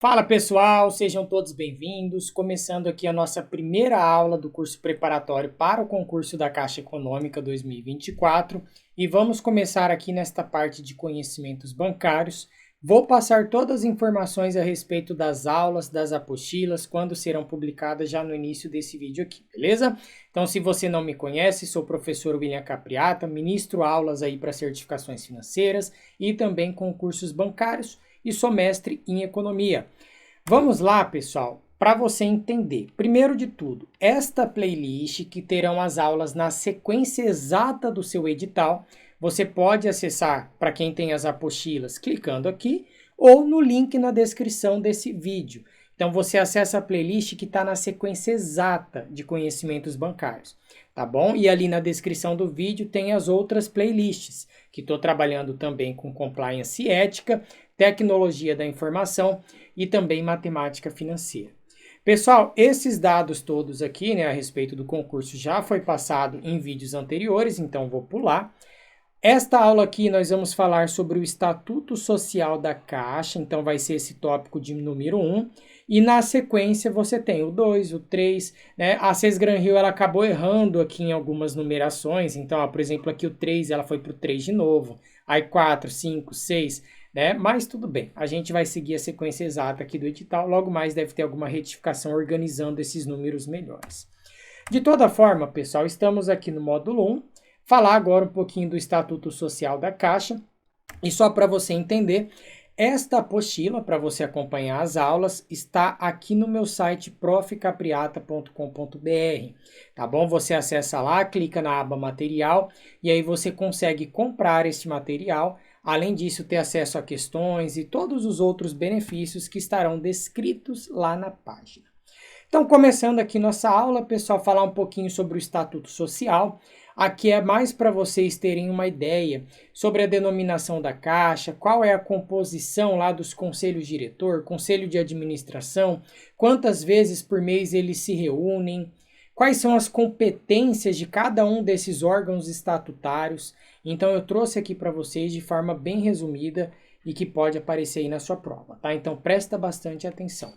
Fala pessoal, sejam todos bem-vindos. Começando aqui a nossa primeira aula do curso preparatório para o concurso da Caixa Econômica 2024 e vamos começar aqui nesta parte de conhecimentos bancários. Vou passar todas as informações a respeito das aulas, das apostilas, quando serão publicadas já no início desse vídeo aqui, beleza? Então, se você não me conhece, sou o professor William Capriata, ministro aulas aí para certificações financeiras e também concursos bancários e sou mestre em economia. Vamos lá, pessoal, para você entender. Primeiro de tudo, esta playlist que terão as aulas na sequência exata do seu edital, você pode acessar para quem tem as apostilas clicando aqui ou no link na descrição desse vídeo. Então você acessa a playlist que está na sequência exata de conhecimentos bancários, tá bom? E ali na descrição do vídeo tem as outras playlists, que estou trabalhando também com compliance e ética, tecnologia da informação e também matemática financeira. Pessoal, esses dados todos aqui, né, a respeito do concurso já foi passado em vídeos anteriores, então vou pular. Esta aula aqui nós vamos falar sobre o Estatuto Social da Caixa, então vai ser esse tópico de número 1. E na sequência você tem o 2, o 3, né? A CES Gran Rio ela acabou errando aqui em algumas numerações, então, ó, por exemplo, aqui o 3 ela foi para o 3 de novo, aí 4, 5, 6, né? Mas tudo bem, a gente vai seguir a sequência exata aqui do edital, logo mais deve ter alguma retificação organizando esses números melhores. De toda forma, pessoal, estamos aqui no módulo 1, falar agora um pouquinho do Estatuto Social da Caixa. E só para você entender, esta apostila, para você acompanhar as aulas, está aqui no meu site profcapriata.com.br, tá bom? Você acessa lá, clica na aba material e aí você consegue comprar este material. Além disso, ter acesso a questões e todos os outros benefícios que estarão descritos lá na página. Então, começando aqui nossa aula, pessoal, falar um pouquinho sobre o Estatuto Social. Aqui é mais para vocês terem uma ideia sobre a denominação da Caixa, qual é a composição lá dos conselhos diretor, conselho de administração, quantas vezes por mês eles se reúnem, quais são as competências de cada um desses órgãos estatutários. Então eu trouxe aqui para vocês de forma bem resumida e que pode aparecer aí na sua prova, tá? Então presta bastante atenção.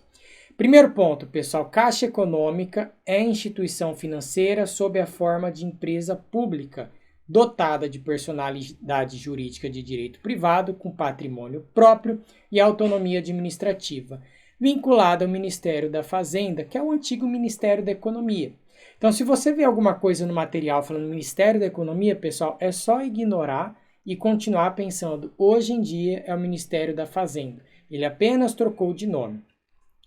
Primeiro ponto, pessoal, Caixa Econômica é instituição financeira sob a forma de empresa pública, dotada de personalidade jurídica de direito privado, com patrimônio próprio e autonomia administrativa, vinculada ao Ministério da Fazenda, que é o antigo Ministério da Economia. Então, se você vê alguma coisa no material falando Ministério da Economia, pessoal, é só ignorar e continuar pensando, hoje em dia é o Ministério da Fazenda. Ele apenas trocou de nome.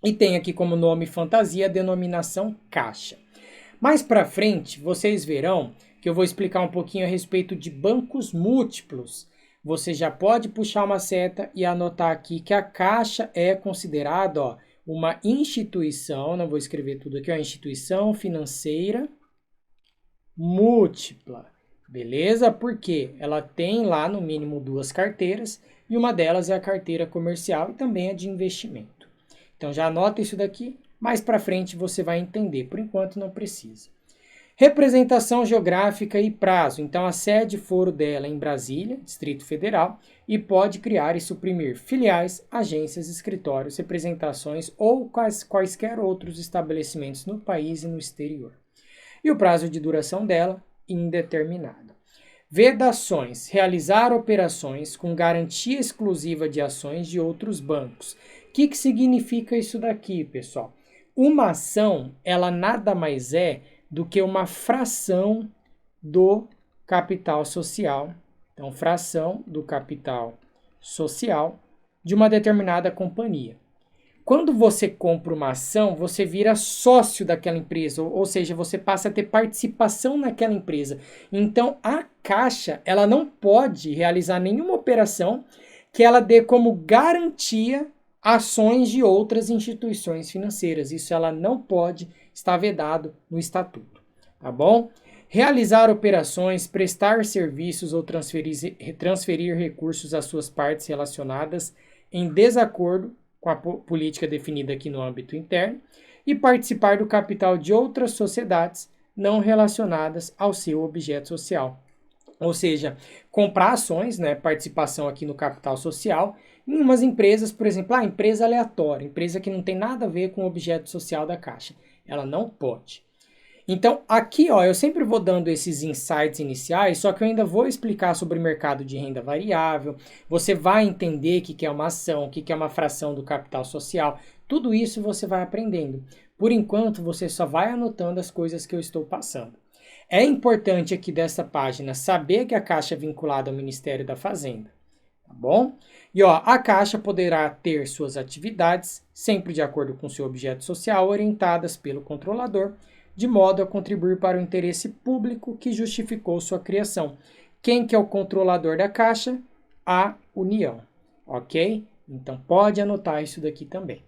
E tem aqui como nome fantasia a denominação Caixa. Mais para frente, vocês verão que eu vou explicar um pouquinho a respeito de bancos múltiplos. Você já pode puxar uma seta e anotar aqui que a Caixa é considerada, ó, uma instituição, não vou escrever tudo aqui, ó, instituição financeira múltipla. Beleza? Porque ela tem lá no mínimo 2 carteiras e uma delas é a carteira comercial e também a de investimento. Então já anota isso daqui, mais para frente você vai entender, por enquanto não precisa. Representação geográfica e prazo. Então a sede foro dela é em Brasília, Distrito Federal, e pode criar e suprimir filiais, agências, escritórios, representações ou quaisquer outros estabelecimentos no país e no exterior. E o prazo de duração dela, indeterminado. Vedações. Realizar operações com garantia exclusiva de ações de outros bancos. O que significa isso daqui, pessoal? Uma ação, ela nada mais é do que uma fração do capital social. Então, fração do capital social de uma determinada companhia. Quando você compra uma ação, você vira sócio daquela empresa, ou seja, você passa a ter participação naquela empresa. Então, a Caixa, ela não pode realizar nenhuma operação que ela dê como garantia ações de outras instituições financeiras. Isso ela não pode, está vedado no estatuto, tá bom? Realizar operações, prestar serviços ou transferir recursos às suas partes relacionadas em desacordo com a política definida aqui no âmbito interno e participar do capital de outras sociedades não relacionadas ao seu objeto social. Ou seja, comprar ações, né, participação aqui no capital social Em umas empresas, por exemplo, a empresa aleatória, empresa que não tem nada a ver com o objeto social da Caixa, ela não pode. Então, aqui, ó, eu sempre vou dando esses insights iniciais, só que eu ainda vou explicar sobre o mercado de renda variável. Você vai entender o que é uma ação, o que é uma fração do capital social. Tudo isso você vai aprendendo. Por enquanto, você só vai anotando as coisas que eu estou passando. É importante aqui dessa página saber que a Caixa é vinculada ao Ministério da Fazenda, tá bom? E ó, a Caixa poderá ter suas atividades, sempre de acordo com seu objeto social, orientadas pelo controlador, de modo a contribuir para o interesse público que justificou sua criação. Quem que é o controlador da Caixa? A União, ok? Então pode anotar isso daqui também.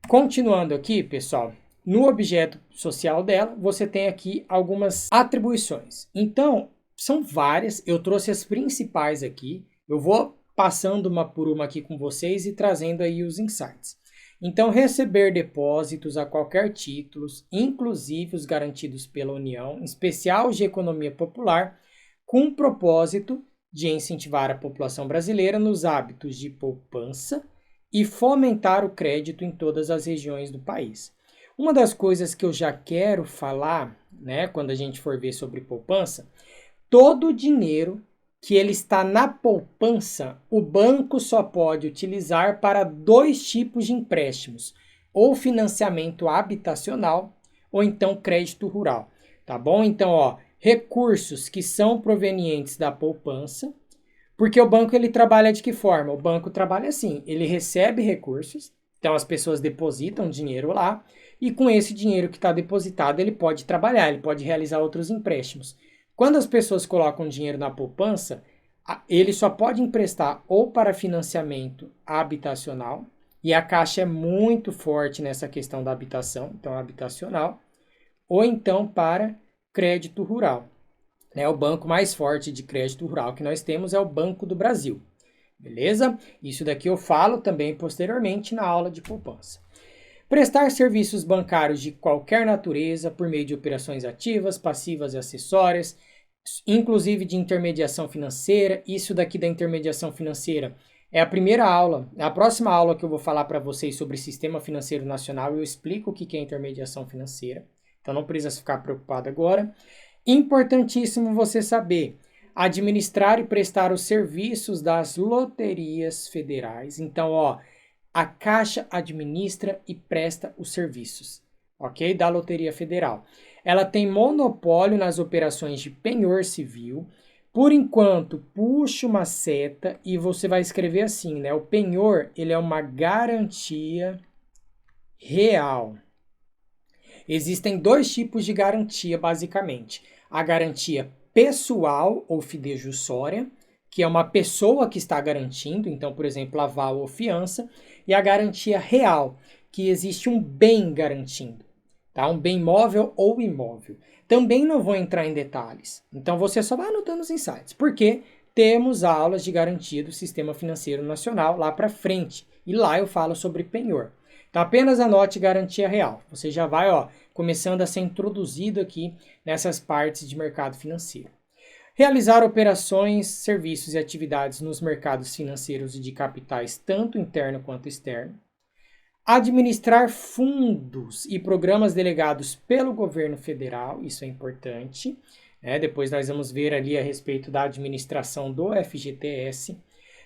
Continuando aqui, pessoal, no objeto social dela, você tem aqui algumas atribuições. Então, são várias, eu trouxe as principais aqui, eu vou passando uma por uma aqui com vocês e trazendo aí os insights. Então, receber depósitos a qualquer título, inclusive os garantidos pela União, em especial de economia popular, com o propósito de incentivar a população brasileira nos hábitos de poupança e fomentar o crédito em todas as regiões do país. Uma das coisas que eu já quero falar, né, quando a gente for ver sobre poupança, todo o dinheiro que ele está na poupança, o banco só pode utilizar para 2 tipos de empréstimos, ou financiamento habitacional, ou então crédito rural, tá bom? Então, ó, recursos que são provenientes da poupança, porque o banco ele trabalha de que forma? O banco trabalha assim, ele recebe recursos, então as pessoas depositam dinheiro lá, e com esse dinheiro que está depositado ele pode trabalhar, ele pode realizar outros empréstimos. Quando as pessoas colocam dinheiro na poupança, ele só pode emprestar ou para financiamento habitacional, e a Caixa é muito forte nessa questão da habitação, então habitacional, ou então para crédito rural. O banco mais forte de crédito rural que nós temos é o Banco do Brasil, beleza? Isso daqui eu falo também posteriormente na aula de poupança. Prestar serviços bancários de qualquer natureza por meio de operações ativas, passivas e acessórias, inclusive de intermediação financeira. Isso daqui da intermediação financeira é a primeira aula, a próxima aula que eu vou falar para vocês sobre Sistema Financeiro Nacional, eu explico o que é intermediação financeira, então não precisa ficar preocupado agora. Importantíssimo você saber administrar e prestar os serviços das loterias federais. Então, ó, a Caixa administra e presta os serviços, ok? Da Loteria Federal. Ela tem monopólio nas operações de penhor civil. Por enquanto, puxa uma seta e você vai escrever assim, né? O penhor, ele é uma garantia real. Existem 2 tipos de garantia, basicamente. A garantia pessoal ou fidejussória, que é uma pessoa que está garantindo, então, por exemplo, aval ou fiança, e a garantia real, que existe um bem garantindo, tá? Um bem móvel ou imóvel. Também não vou entrar em detalhes, então você só vai anotando os insights, porque temos aulas de garantia do Sistema Financeiro Nacional lá para frente, e lá eu falo sobre penhor. Então apenas anote garantia real, você já vai, ó, começando a ser introduzido aqui nessas partes de mercado financeiro. Realizar operações, serviços e atividades nos mercados financeiros e de capitais, tanto interno quanto externo. Administrar fundos e programas delegados pelo governo federal, isso é importante. Depois nós vamos ver ali a respeito da administração do FGTS.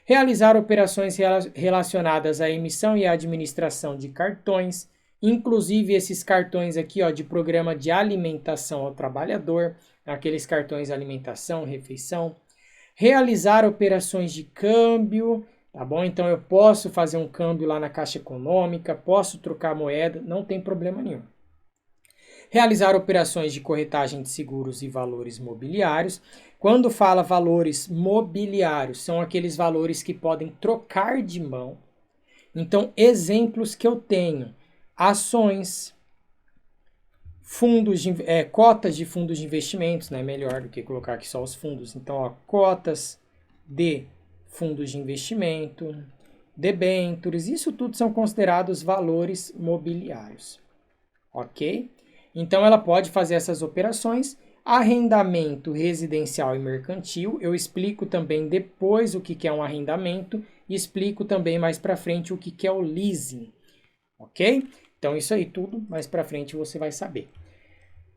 Realizar operações relacionadas à emissão e à administração de cartões, inclusive esses cartões aqui, ó, de programa de alimentação ao trabalhador, aqueles cartões de alimentação, refeição. Realizar operações de câmbio, tá bom? Então eu posso fazer um câmbio lá na Caixa Econômica, posso trocar moeda, não tem problema nenhum. Realizar operações de corretagem de seguros e valores mobiliários. Quando fala valores mobiliários, são aqueles valores que podem trocar de mão. Então, exemplos que eu tenho: ações, fundos cotas de fundos de investimentos, né? Melhor do que colocar aqui só os fundos. Então, ó, cotas de fundos de investimento, debêntures, isso tudo são considerados valores mobiliários, ok? Então, ela pode fazer essas operações. Arrendamento residencial e mercantil, eu explico também depois o que é um arrendamento e explico também mais para frente o que é o leasing, ok? Então isso aí tudo mais para frente você vai saber.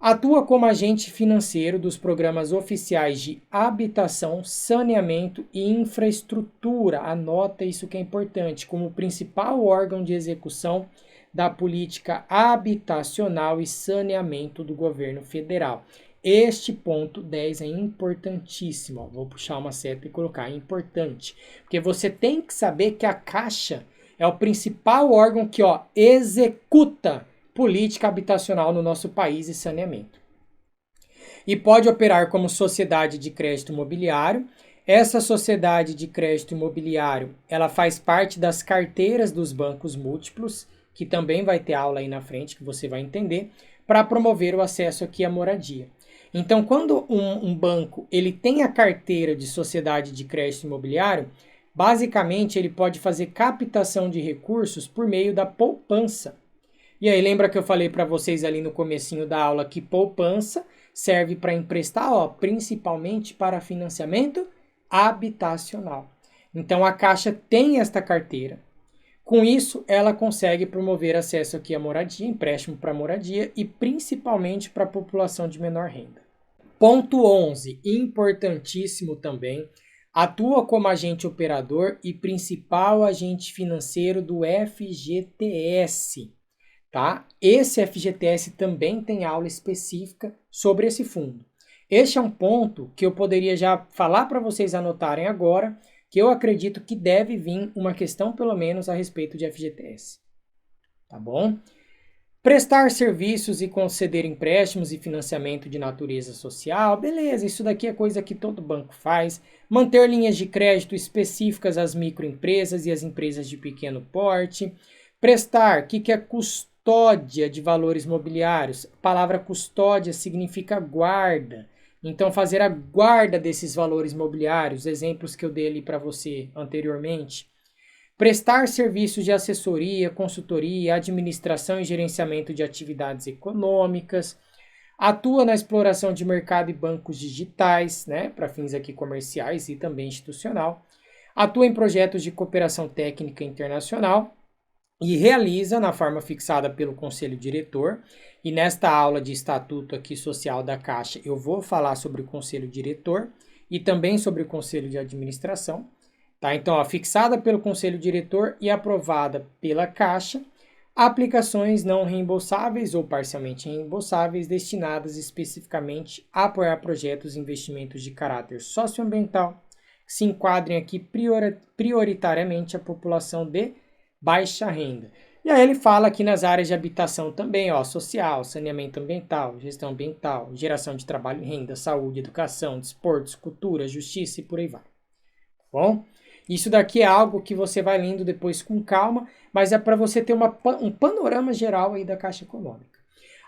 Atua como agente financeiro dos programas oficiais de habitação, saneamento e infraestrutura. Anota isso que é importante, como principal órgão de execução da política habitacional e saneamento do governo federal. Este ponto 10 é importantíssimo. Ó. Vou puxar uma seta e colocar importante, porque você tem que saber que a Caixa é o principal órgão que executa política habitacional no nosso país e saneamento. E pode operar como sociedade de crédito imobiliário. Essa sociedade de crédito imobiliário, ela faz parte das carteiras dos bancos múltiplos, que também vai ter aula aí na frente, que você vai entender, para promover o acesso aqui à moradia. Então, quando um banco ele tem a carteira de sociedade de crédito imobiliário, basicamente ele pode fazer captação de recursos por meio da poupança. E aí, lembra que eu falei para vocês ali no comecinho da aula que poupança serve para emprestar, principalmente para financiamento habitacional. Então, a Caixa tem esta carteira. Com isso, ela consegue promover acesso aqui à moradia, empréstimo para moradia e principalmente para a população de menor renda. Ponto 11, importantíssimo também, atua como agente operador e principal agente financeiro do FGTS. Tá? Esse FGTS também tem aula específica sobre esse fundo. Este é um ponto que eu poderia já falar para vocês anotarem agora, que eu acredito que deve vir uma questão pelo menos a respeito de FGTS. Tá bom? Prestar serviços e conceder empréstimos e financiamento de natureza social, beleza, isso daqui é coisa que todo banco faz. Manter linhas de crédito específicas às microempresas e às empresas de pequeno porte. Prestar, o que é custódia de valores mobiliários? A palavra custódia significa guarda. Então, fazer a guarda desses valores mobiliários, exemplos que eu dei ali para você anteriormente. Prestar serviços de assessoria, consultoria, administração e gerenciamento de atividades econômicas. Atua na exploração de mercado e bancos digitais, né, para fins aqui comerciais e também institucional. Atua em projetos de cooperação técnica internacional. E realiza na forma fixada pelo Conselho Diretor, e nesta aula de Estatuto aqui Social da Caixa eu vou falar sobre o Conselho Diretor e também sobre o Conselho de Administração, tá? Então, fixada pelo Conselho Diretor e aprovada pela Caixa, aplicações não reembolsáveis ou parcialmente reembolsáveis destinadas especificamente a apoiar projetos e investimentos de caráter socioambiental que se enquadrem aqui prioritariamente a população de baixa renda. E aí ele fala aqui nas áreas de habitação também, social, saneamento ambiental, gestão ambiental, geração de trabalho e renda, saúde, educação, desportos, cultura, justiça e por aí vai. Tá bom? Isso daqui é algo que você vai lendo depois com calma, mas é para você ter um panorama geral aí da Caixa Econômica.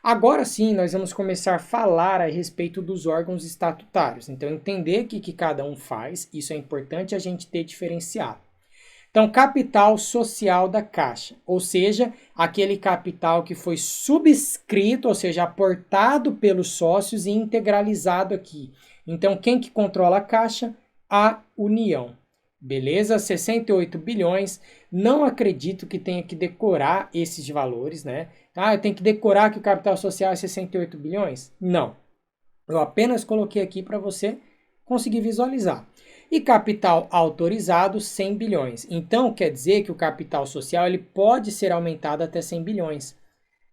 Agora sim, nós vamos começar a falar a respeito dos órgãos estatutários. Então, entender o que cada um faz, isso é importante a gente ter diferenciado. Então, capital social da Caixa, ou seja, aquele capital que foi subscrito, ou seja, aportado pelos sócios e integralizado aqui. Então, quem que controla a Caixa? A União. Beleza? 68 bilhões. Não acredito que tenha que decorar esses valores, né? Eu tenho que decorar que o capital social é 68 bilhões? Não. Eu apenas coloquei aqui para você conseguir visualizar. E capital autorizado, 100 bilhões. Então, quer dizer que o capital social ele pode ser aumentado até 100 bilhões,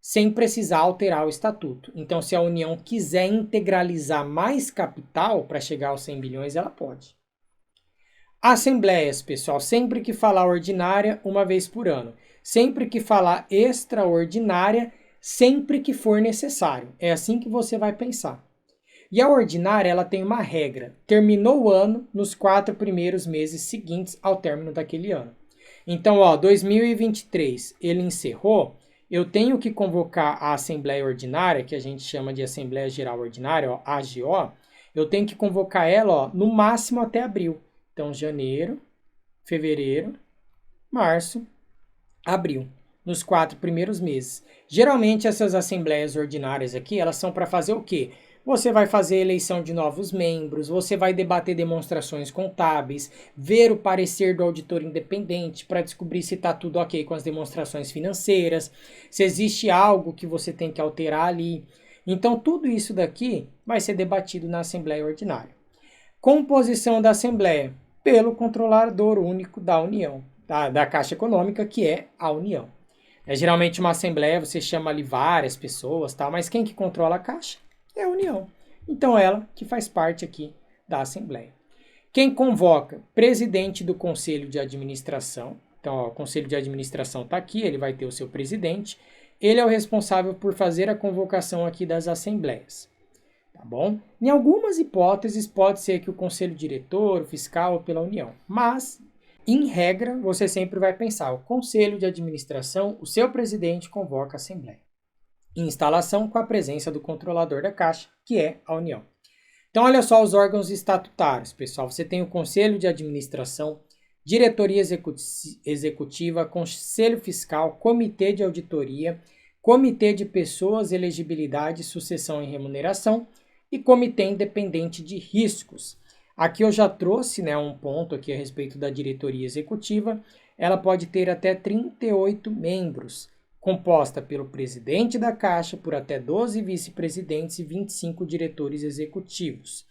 sem precisar alterar o estatuto. Então, se a União quiser integralizar mais capital para chegar aos 100 bilhões, ela pode. Assembleias, pessoal, sempre que falar ordinária, uma vez por ano. Sempre que falar extraordinária, sempre que for necessário. É assim que você vai pensar. E a ordinária, ela tem uma regra. Terminou o ano nos 4 primeiros meses seguintes ao término daquele ano. Então, 2023, ele encerrou, eu tenho que convocar a Assembleia Ordinária, que a gente chama de Assembleia Geral Ordinária, AGO, eu tenho que convocar ela, no máximo até abril. Então, janeiro, fevereiro, março, abril, nos 4 primeiros meses. Geralmente, essas assembleias ordinárias aqui, elas são para fazer o quê? Você vai fazer eleição de novos membros, você vai debater demonstrações contábeis, ver o parecer do auditor independente para descobrir se está tudo ok com as demonstrações financeiras, se existe algo que você tem que alterar ali. Então, tudo isso daqui vai ser debatido na Assembleia Ordinária. Composição da Assembleia pelo controlador único da União, da Caixa Econômica, que é a União. Geralmente uma Assembleia, você chama ali várias pessoas, tá? Mas quem que controla a Caixa? É a União. Então ela que faz parte aqui da Assembleia. Quem convoca? Presidente do Conselho de Administração. Então, ó, o Conselho de Administração está aqui, ele vai ter o seu presidente. Ele é o responsável por fazer a convocação aqui das assembleias. Tá bom? Em algumas hipóteses, pode ser que o Conselho Diretor, o Fiscal ou pela União. Mas, em regra, você sempre vai pensar, o Conselho de Administração, o seu presidente convoca a Assembleia. Instalação com a presença do controlador da Caixa, que é a União. Então, olha só os órgãos estatutários, pessoal. Você tem o Conselho de Administração, Diretoria Executiva, Conselho Fiscal, Comitê de Auditoria, Comitê de Pessoas, Elegibilidade, Sucessão e Remuneração e Comitê Independente de Riscos. Aqui eu já trouxe, né, um ponto aqui a respeito da diretoria executiva. Ela pode ter até 38 membros, composta pelo presidente da Caixa, por até 12 vice-presidentes e 25 diretores executivos.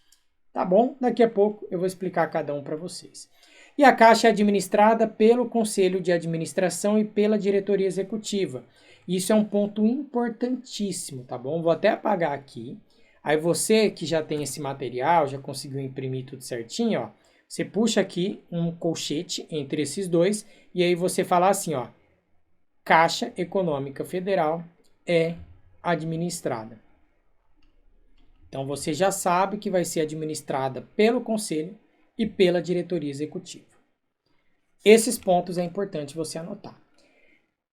Tá bom? Daqui a pouco eu vou explicar cada um para vocês. E a Caixa é administrada pelo Conselho de Administração e pela diretoria executiva. Isso é um ponto importantíssimo, tá bom? Vou até apagar aqui. Aí você que já tem esse material, já conseguiu imprimir tudo certinho, ó, você puxa aqui um colchete entre esses dois e aí você fala assim, ó, Caixa Econômica Federal é administrada. Então você já sabe que vai ser administrada pelo Conselho e pela diretoria executiva. Esses pontos é importante você anotar.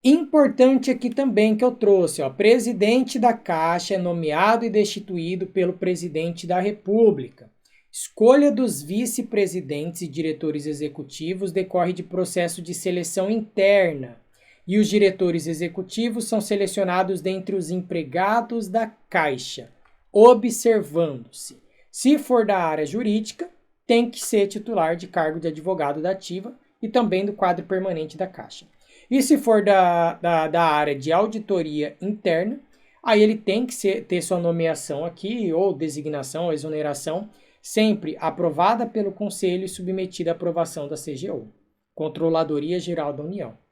Importante aqui também que eu trouxe, ó, presidente da Caixa é nomeado e destituído pelo presidente da República. Escolha dos vice-presidentes e diretores executivos decorre de processo de seleção interna e os diretores executivos são selecionados dentre os empregados da Caixa, observando-se, se for da área jurídica, tem que ser titular de cargo de advogado da ativa e também do quadro permanente da Caixa. E se for da área de auditoria interna, aí ele tem que ter sua nomeação aqui, ou designação, ou exoneração, sempre aprovada pelo Conselho e submetida à aprovação da CGU, Controladoria Geral da União.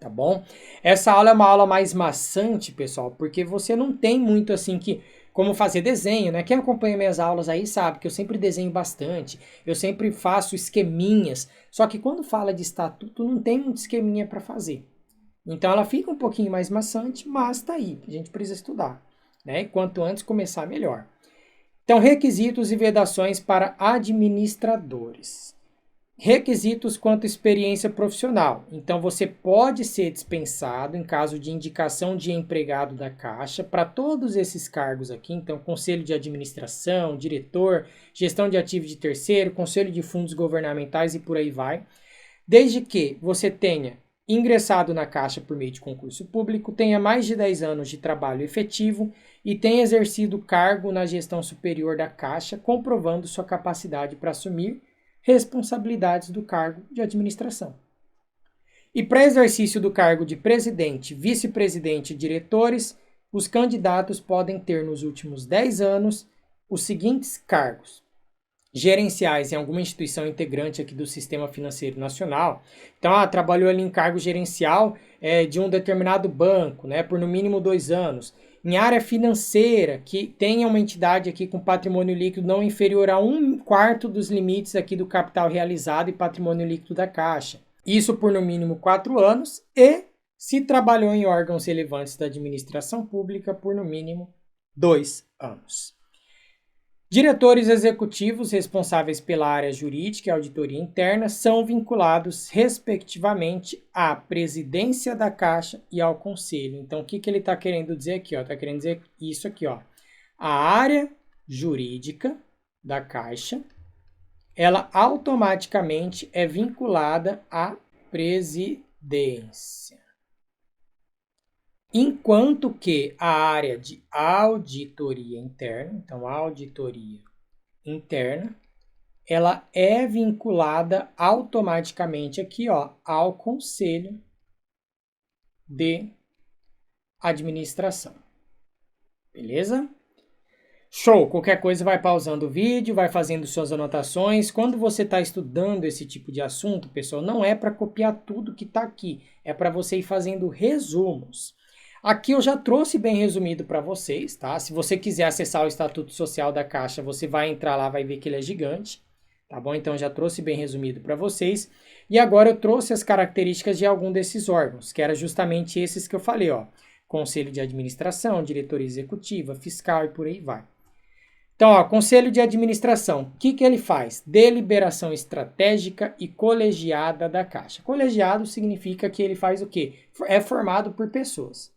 Tá bom? Essa aula é uma aula mais maçante, pessoal, porque você não tem muito assim como fazer desenho, né? Quem acompanha minhas aulas aí sabe que eu sempre desenho bastante, eu sempre faço esqueminhas, só que quando fala de estatuto não tem muito esqueminha para fazer. Então ela fica um pouquinho mais maçante, mas tá aí, a gente precisa estudar, né? E quanto antes começar, melhor. Então, requisitos e vedações para administradores. Requisitos quanto à experiência profissional. Então, você pode ser dispensado em caso de indicação de empregado da Caixa para todos esses cargos aqui. Então, Conselho de Administração, Diretor, Gestão de Ativos de Terceiro, Conselho de Fundos Governamentais e por aí vai. Desde que você tenha ingressado na Caixa por meio de concurso público, tenha mais de 10 anos de trabalho efetivo e tenha exercido cargo na gestão superior da Caixa, comprovando sua capacidade para assumir responsabilidades do cargo de administração. E para exercício do cargo de presidente, vice-presidente e diretores, os candidatos podem ter nos últimos 10 anos os seguintes cargos: gerenciais em alguma instituição integrante aqui do Sistema Financeiro Nacional. Então, trabalhou ali em cargo gerencial de um determinado banco, né, por no mínimo 2 anos. Em área financeira, que tenha uma entidade aqui com patrimônio líquido não inferior a 1/4 dos limites aqui do capital realizado e patrimônio líquido da Caixa. Isso por no mínimo 4 anos e se trabalhou em órgãos relevantes da administração pública por no mínimo 2 anos. Diretores executivos responsáveis pela área jurídica e auditoria interna são vinculados, respectivamente, à presidência da Caixa e ao Conselho. Então, o que ele está querendo dizer aqui? Está querendo dizer isso aqui. Ó. A área jurídica da Caixa, ela automaticamente é vinculada à presidência. enquanto que a área de auditoria interna, então auditoria interna, ela é vinculada automaticamente aqui, ó, ao Conselho de Administração. Beleza? Show! Qualquer coisa vai pausando o vídeo, vai fazendo suas anotações. Quando você está estudando esse tipo de assunto, pessoal, não é para copiar tudo que está aqui, é para você ir fazendo resumos. Aqui eu já trouxe bem resumido para vocês, tá? Se você quiser acessar o Estatuto Social da Caixa, você vai entrar lá, vai ver que ele é gigante, tá bom? Então já trouxe bem resumido para vocês. E agora eu trouxe as características de algum desses órgãos, que era justamente esses que eu falei, ó. Conselho de Administração, Diretoria Executiva, Fiscal e por aí vai. Então, ó, Conselho de Administração, o que ele faz? Deliberação estratégica e colegiada da Caixa. Colegiado significa que ele faz o quê? É formado por pessoas.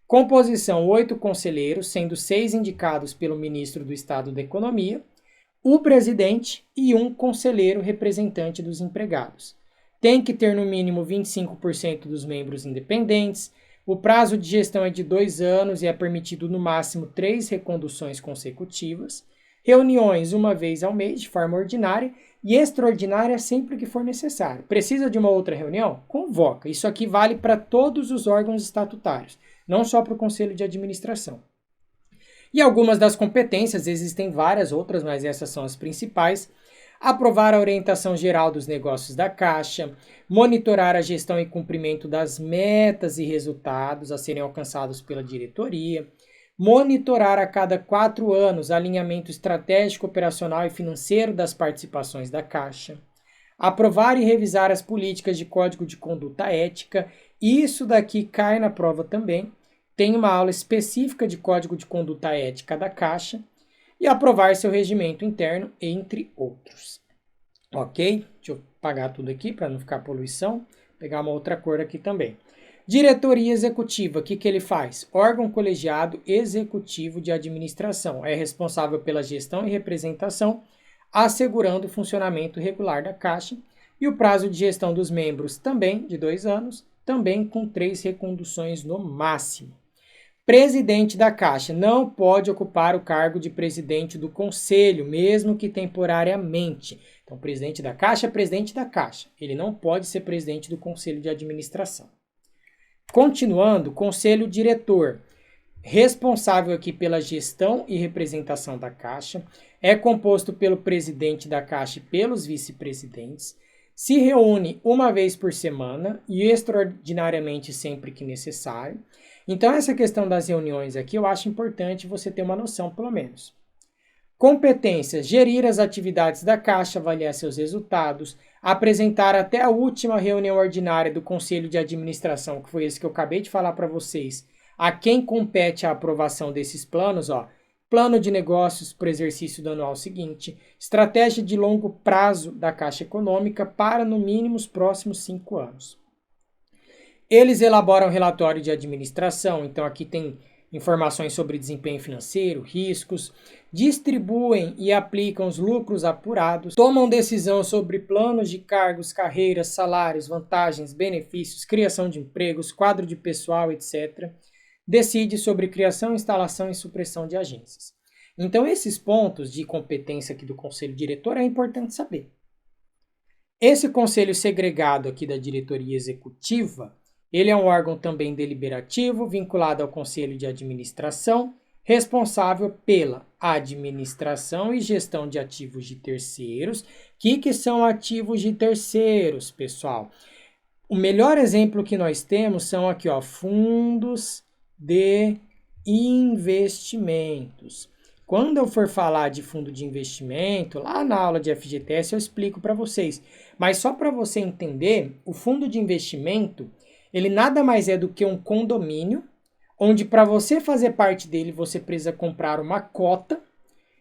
Composição: 8 conselheiros, sendo 6 indicados pelo ministro do Estado da Economia, o presidente e um conselheiro representante dos empregados. Tem que ter no mínimo 25% dos membros independentes. O prazo de gestão é de 2 anos e é permitido no máximo 3 reconduções consecutivas. Reuniões uma vez ao mês, de forma ordinária, e extraordinária sempre que for necessário. Precisa de uma outra reunião? Convoca. Isso aqui vale para todos os órgãos estatutários, não só para o Conselho de Administração. E algumas das competências, existem várias outras, mas essas são as principais. Aprovar a orientação geral dos negócios da Caixa, monitorar a gestão e cumprimento das metas e resultados a serem alcançados pela diretoria, monitorar a cada 4 anos alinhamento estratégico, operacional e financeiro das participações da Caixa, aprovar e revisar as políticas de código de conduta ética, isso daqui cai na prova também, tem uma aula específica de código de conduta ética da Caixa, e aprovar seu regimento interno, entre outros. Ok? Deixa eu apagar tudo aqui para não ficar poluição. Pegar uma outra cor aqui também. Diretoria Executiva, o que ele faz? Órgão colegiado executivo de administração. É responsável pela gestão e representação, assegurando o funcionamento regular da Caixa. E o prazo de gestão dos membros também de 2 anos, também com 3 reconduções no máximo. Presidente da Caixa não pode ocupar o cargo de presidente do conselho, mesmo que temporariamente. Então, presidente da Caixa é presidente da Caixa. Ele não pode ser presidente do conselho de administração. Continuando, conselho diretor, responsável aqui pela gestão e representação da Caixa, é composto pelo presidente da Caixa e pelos vice-presidentes, se reúne uma vez por semana e extraordinariamente sempre que necessário. Então, essa questão das reuniões aqui, eu acho importante você ter uma noção, pelo menos. Competências: gerir as atividades da Caixa, avaliar seus resultados, apresentar até a última reunião ordinária do Conselho de Administração, que foi esse que eu acabei de falar para vocês, a quem compete a aprovação desses planos, ó, plano de negócios para o exercício do anual seguinte, estratégia de longo prazo da Caixa Econômica para, no mínimo, os próximos 5 anos. Eles elaboram relatório de administração, então aqui tem informações sobre desempenho financeiro, riscos, distribuem e aplicam os lucros apurados, tomam decisão sobre planos de cargos, carreiras, salários, vantagens, benefícios, criação de empregos, quadro de pessoal, etc. Decide sobre criação, instalação e supressão de agências. Então, esses pontos de competência aqui do Conselho Diretor é importante saber. Esse conselho segregado aqui da diretoria executiva, ele é um órgão também deliberativo, vinculado ao Conselho de Administração, responsável pela administração e gestão de ativos de terceiros. O que são ativos de terceiros, pessoal? O melhor exemplo que nós temos são aqui, ó, fundos de investimentos. Quando eu for falar de fundo de investimento, lá na aula de FGTS eu explico para vocês. Mas só para você entender, o fundo de investimento, ele nada mais é do que um condomínio, onde para você fazer parte dele, você precisa comprar uma cota,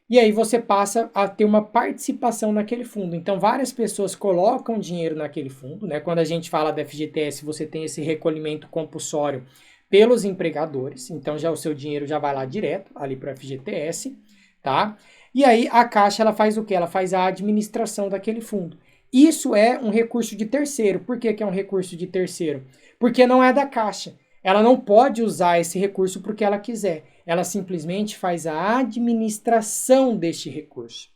e aí você passa a ter uma participação naquele fundo. Então, várias pessoas colocam dinheiro naquele fundo, né? Quando a gente fala da FGTS, você tem esse recolhimento compulsório pelos empregadores, então já o seu dinheiro já vai lá direto, ali para a FGTS, tá? E aí a Caixa, ela faz o quê? Ela faz a administração daquele fundo. Isso é um recurso de terceiro. Por que é um recurso de terceiro? Porque não é da Caixa. ela não pode usar esse recurso porque ela quiser. Ela simplesmente faz a administração deste recurso,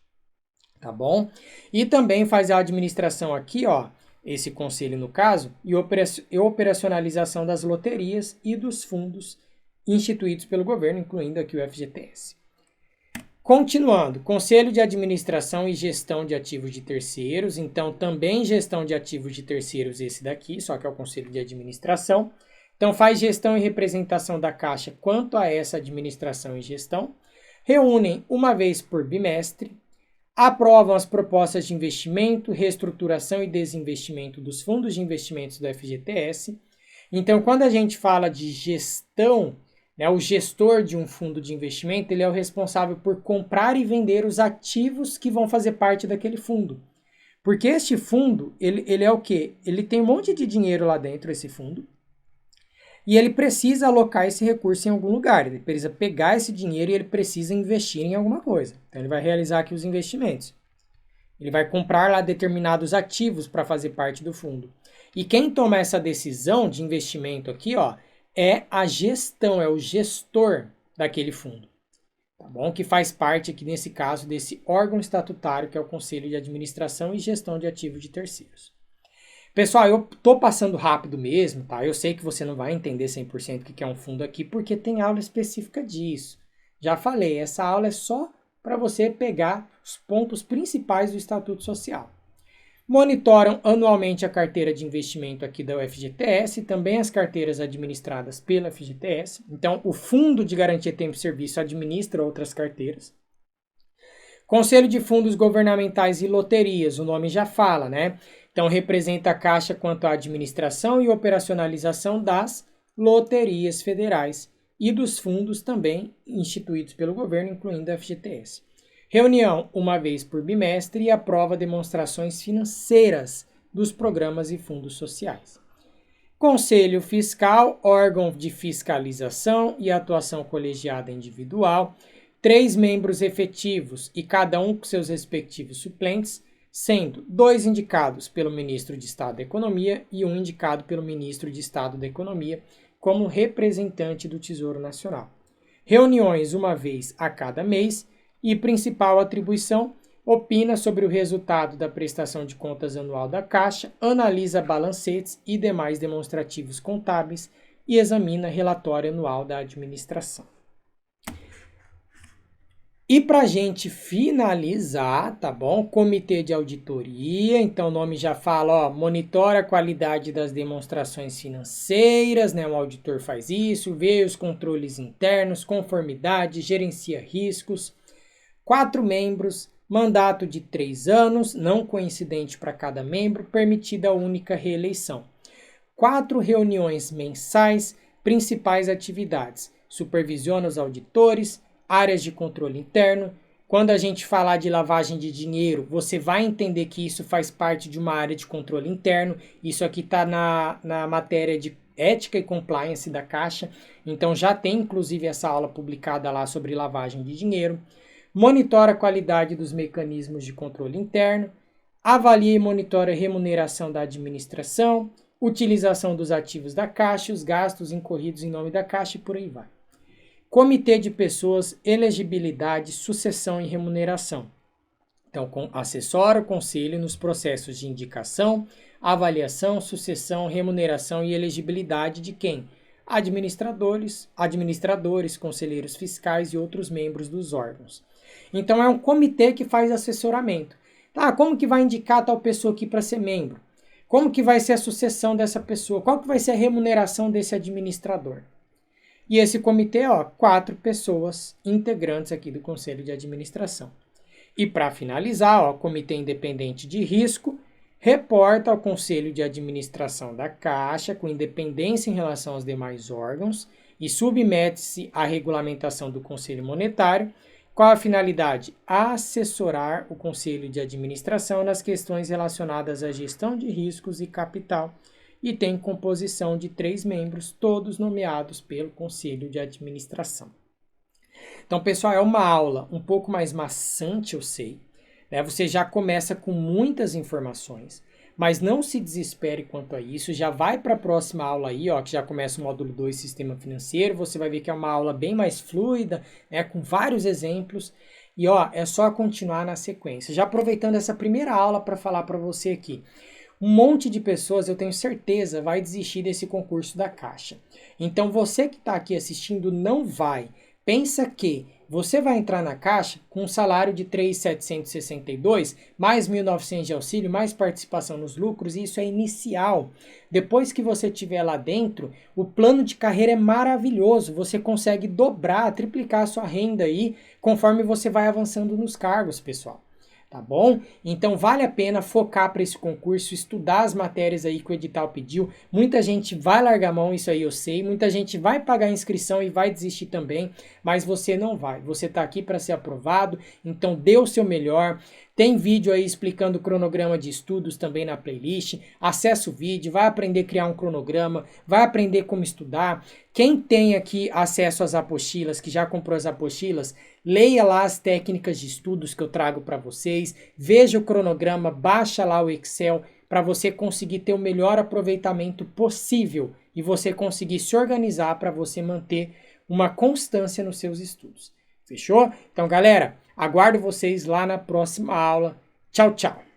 tá bom? E também faz a administração aqui, ó, esse conselho no caso, e operacionalização das loterias e dos fundos instituídos pelo governo, incluindo aqui o FGTS. Continuando, Conselho de Administração e Gestão de Ativos de Terceiros, então também gestão de ativos de terceiros esse daqui, só que é o Conselho de Administração. Então faz gestão e representação da Caixa quanto a essa administração e gestão. Reúnem uma vez por bimestre, aprovam as propostas de investimento, reestruturação e desinvestimento dos fundos de investimentos do FGTS. Então quando a gente fala de gestão, o gestor de um fundo de investimento, ele é o responsável por comprar e vender os ativos que vão fazer parte daquele fundo. Porque este fundo, ele é o quê? Ele tem um monte de dinheiro lá dentro, esse fundo, e ele precisa alocar esse recurso em algum lugar. Ele precisa pegar esse dinheiro e ele precisa investir em alguma coisa. Então, ele vai realizar aqui os investimentos. Ele vai comprar lá determinados ativos para fazer parte do fundo. E quem toma essa decisão de investimento aqui, ó, é a gestão, é o gestor daquele fundo, tá bom? Que faz parte aqui, nesse caso, desse órgão estatutário, que é o Conselho de Administração e Gestão de Ativos de Terceiros. Pessoal, eu tô passando rápido mesmo, tá? Eu sei que você não vai entender 100% o que é um fundo aqui, porque tem aula específica disso. Já falei, essa aula é só para você pegar os pontos principais do Estatuto Social. Monitoram anualmente a carteira de investimento aqui da UFGTS e também as carteiras administradas pela FGTS. Então, o Fundo de Garantia Tempo e Serviço administra outras carteiras. Conselho de Fundos Governamentais e Loterias, o nome já fala, né? Então, representa a Caixa quanto à administração e operacionalização das loterias federais e dos fundos também instituídos pelo governo, incluindo a FGTS. Reunião uma vez por bimestre e aprova demonstrações financeiras dos programas e fundos sociais. Conselho Fiscal, órgão de fiscalização e atuação colegiada individual, 3 membros efetivos e cada um com seus respectivos suplentes, sendo 2 indicados pelo Ministro de Estado da Economia e 1 indicado pelo Ministro de Estado da Economia como representante do Tesouro Nacional. Reuniões uma vez a cada mês. E principal atribuição, opina sobre o resultado da prestação de contas anual da Caixa, analisa balancetes e demais demonstrativos contábeis e examina relatório anual da administração. E para a gente finalizar, tá bom? Comitê de auditoria, então o nome já fala, ó, monitora a qualidade das demonstrações financeiras, né? O auditor faz isso, vê os controles internos, conformidade, gerencia riscos. 4 membros, mandato de 3 anos, não coincidente para cada membro, permitida a única reeleição. 4 reuniões mensais, principais atividades. Supervisiona os auditores, áreas de controle interno. Quando a gente falar de lavagem de dinheiro, você vai entender que isso faz parte de uma área de controle interno. Isso aqui está na matéria de ética e compliance da Caixa. Então já tem inclusive essa aula publicada lá sobre lavagem de dinheiro. Monitora a qualidade dos mecanismos de controle interno, avalia e monitora a remuneração da administração, utilização dos ativos da Caixa, os gastos incorridos em nome da Caixa e por aí vai. Comitê de Pessoas, Elegibilidade, Sucessão e Remuneração. Então, assessora o Conselho nos processos de indicação, avaliação, sucessão, remuneração e elegibilidade de quem? Administradores, conselheiros fiscais e outros membros dos órgãos. Então, é um comitê que faz assessoramento. Tá, como que vai indicar tal pessoa aqui para ser membro? Como que vai ser a sucessão dessa pessoa? Qual que vai ser a remuneração desse administrador? E esse comitê, ó, 4 pessoas integrantes aqui do Conselho de Administração. E para finalizar, ó, Comitê Independente de Risco reporta ao Conselho de Administração da Caixa com independência em relação aos demais órgãos e submete-se à regulamentação do Conselho Monetário. Qual a finalidade? Assessorar o Conselho de Administração nas questões relacionadas à gestão de riscos e capital e tem composição de 3 membros, todos nomeados pelo Conselho de Administração. Então, pessoal, é uma aula um pouco mais maçante, eu sei, né? Você já começa com muitas informações, Mas não se desespere quanto a isso, já vai para a próxima aula aí, ó, que já começa o módulo 2, Sistema Financeiro, você vai ver que é uma aula bem mais fluida, né, com vários exemplos, e ó, é só continuar na sequência. Já aproveitando essa primeira aula para falar para você aqui, um monte de pessoas, eu tenho certeza, vai desistir desse concurso da Caixa. Então você que está aqui assistindo não vai. Pensa que você vai entrar na Caixa com um salário de 3.762, mais 1.900 de auxílio, mais participação nos lucros, e isso é inicial. Depois que você estiver lá dentro, o plano de carreira é maravilhoso. Você consegue dobrar, triplicar a sua renda aí, conforme você vai avançando nos cargos, pessoal. Tá bom? Então vale a pena focar para esse concurso, estudar as matérias aí que o edital pediu. Muita gente vai largar a mão, isso aí eu sei. Muita gente vai pagar a inscrição e vai desistir também, mas você não vai. Você está aqui para ser aprovado, então dê o seu melhor. Tem vídeo aí explicando o cronograma de estudos também na playlist. Acesse o vídeo, vai aprender a criar um cronograma, vai aprender como estudar. Quem tem aqui acesso às apostilas, que já comprou as apostilas, leia lá as técnicas de estudos que eu trago para vocês, veja o cronograma, baixa lá o Excel para você conseguir ter o melhor aproveitamento possível e você conseguir se organizar para você manter uma constância nos seus estudos. Fechou? Então, galera, aguardo vocês lá na próxima aula. Tchau, tchau!